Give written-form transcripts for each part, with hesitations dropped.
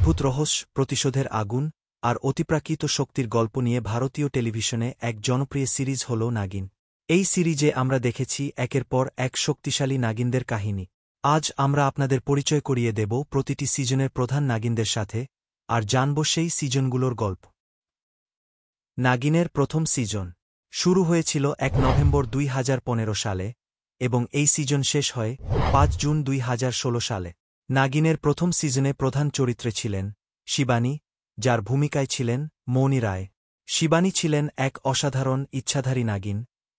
অদ্ভুত রহস্য, প্রতিশোধের আগুন আর অতিপ্রাকৃত শক্তির গল্প নিয়ে ভারতীয় টেলিভিশনে এক জনপ্রিয় সিরিজ হল নাগিন। এই সিরিজে আমরা দেখেছি একের পর এক শক্তিশালী নাগিনদের কাহিনী। আজ আমরা আপনাদের পরিচয় করিয়ে দেব প্রতিটি সিজনের প্রধান নাগিনদের সাথে আর জানব সেই সিজনগুলোর গল্প। নাগিনের প্রথম সিজন শুরু হয়েছিল ১ নভেম্বর ২০১৫ সালে এবং এই সিজন শেষ হয় ৫ জুন ২০১৬ সালে। নাগিনের প্রথম সিজনে প্রধান চরিত্রে ছিলেন শিবানী, যার ভূমিকায় ছিলেন মৌনী রায়। শিবানী ছিলেন এক অসাধারণ ইচ্ছাধারী নাগিন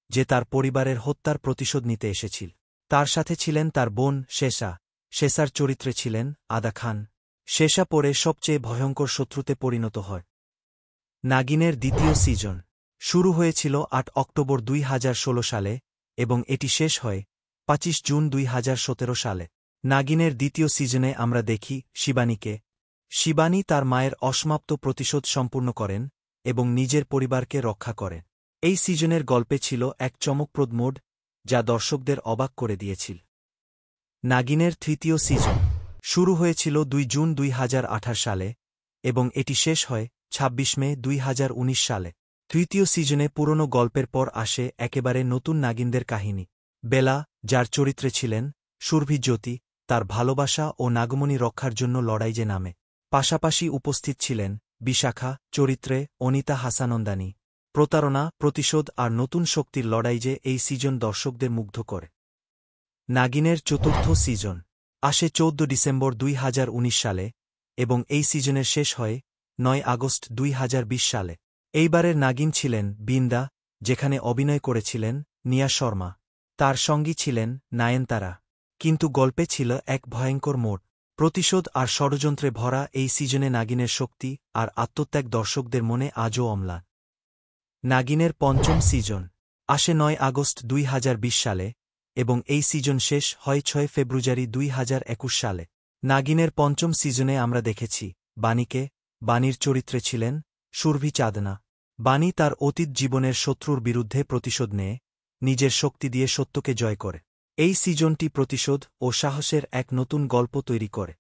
যে তার পরিবারের হত্যার প্রতিশোধ নিতে এসেছিল। তার সাথে ছিলেন তার বোন শেষা। শেষার চরিত্রে ছিলেন আদা খান। শেষা পরে সবচেয়ে ভয়ঙ্কর শত্রুতে পরিণত হয়। নাগিনের দ্বিতীয় সিজন শুরু হয়েছিল ৮ অক্টোবর ২০১৬ সালে এবং এটি শেষ হয় ২৫ জুন ২০১৭ সালে। নাগিনের দ্বিতীয় সিজনে আমরা দেখি শিবানীকে। শিবানী তার মায়ের অসমাপ্ত প্রতিশোধ সম্পূর্ণ করেন এবং নিজের পরিবারকে রক্ষা করেন। এই সিজনের গল্পে ছিল এক চমকপ্রদ মোড় যা দর্শকদের অবাক করে দিয়েছিল। নাগিনের তৃতীয় সিজন শুরু হয়েছিল ২ জুন ২০১৮ সালে এবং এটি শেষ হয় ২৬ মে ২০১৯ সালে। তৃতীয় সিজনে পুরনো গল্পের পর আসে একেবারে নতুন নাগিনদের কাহিনী। বেলা, যার চরিত্রে ছিলেন সুরভি জ্যোতি, তার ভালোবাসা ও নাগমণি রক্ষার জন্য লড়াইয়ে নামে। পাশাপাশি উপস্থিত ছিলেন বিশাখা চরিত্রে অনিতা হাসানন্দানী। প্রতারণা, প্রতিশোধ আর নতুন শক্তির লড়াইয়ে এই সিজন দর্শকদের মুগ্ধ করে। নাগিনের চতুর্থ সিজন আসে ১৪ ডিসেম্বর ২০১৯ সালে এবং এই সিজনের শেষ হয় ৯ আগস্ট ২০২০ সালে। এইবারের নাগিন ছিলেন বিন্দা, যেখানে অভিনয় করেছিলেন নিয়া শর্মা। তার সঙ্গী ছিলেন নায়নতারা। কিন্তু গল্পে ছিল এক ভয়ঙ্কর মোড়। প্রতিশোধ আর ষড়যন্ত্রে ভরা এই সিজনে নাগিনের শক্তি আর আত্মত্যাগ দর্শকদের মনে আজও অম্লান। নাগিনের পঞ্চম সিজন আসে ৯ আগস্ট ২০২০ সালে এবং এই সিজন শেষ হয় ৬ ফেব্রুয়ারি ২০২১ সালে। নাগিনের পঞ্চম সিজনে আমরা দেখেছি বাণীকে। বাণীর চরিত্রে ছিলেন সুরভি চাঁদনা। বাণী তার অতীত জীবনের শত্রুর বিরুদ্ধে প্রতিশোধ নেয়, নিজের শক্তি দিয়ে সত্যকে জয় করে। এই সিজনটি প্রতিশোধ ও সাহসের এক নতুন গল্প তৈরি করে।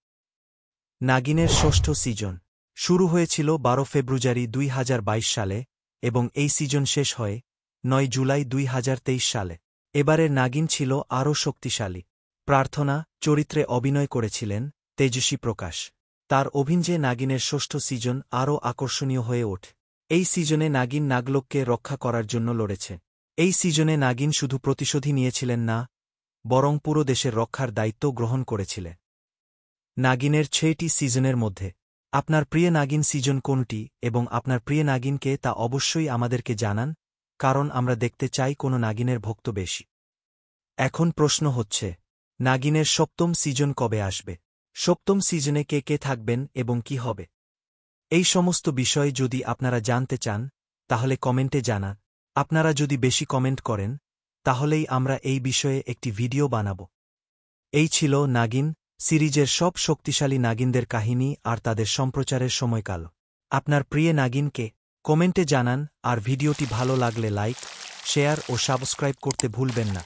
নাগিনের ষষ্ঠ সিজন শুরু হয়েছিল ১২ ফেব্রুয়ারি ২০২২ সালে এবং এই সিজন শেষ হয় ৯ জুলাই ২০২৩ সালে। এবারের নাগিন ছিল আরও শক্তিশালী। প্রার্থনা চরিত্রে অভিনয় করেছিলেন তেজস্বী প্রকাশ। তার অভিনয়ে নাগিনের ষষ্ঠ সিজন আরও আকর্ষণীয় হয়ে ওঠে। এই সিজনে নাগিন নাগলোককে রক্ষা করার জন্য লড়েছে। এই সিজনে নাগিন শুধু প্রতিশোধই নিয়েছিলেন না, বরং পুরো দেশের রক্ষার দায়িত্ব গ্রহণ করেছিলেন। নাগিনের ৬টি সিজনের মধ্যে আপনার প্রিয় নাগিন সিজন কোনটি এবং আপনার প্রিয় নাগিনকে তা অবশ্যই আমাদেরকে জানান, কারণ আমরা দেখতে চাই কোনো নাগিনের ভক্ত বেশি। এখন প্রশ্ন হচ্ছে, নাগিনের সপ্তম সিজন কবে আসবে? সপ্তম সিজনে কে কে থাকবেন এবং কি হবে? এই সমস্ত বিষয় যদি আপনারা জানতে চান তাহলে কমেন্টে জানান। আপনারা যদি বেশি কমেন্ট করেন তাহলেই আমরা এই বিষয়ে একটি ভিডিও বানাব। এই ছিল নাগিন সিরিজের সব শক্তিশালী নাগিনদের কাহিনী আর তাদের সম্প্রচারের সময়কাল। আপনার প্রিয় নাগিনকে কমেন্টে জানান আর ভিডিওটি ভালো লাগলে লাইক, শেয়ার ও সাবস্ক্রাইব করতে ভুলবেন না।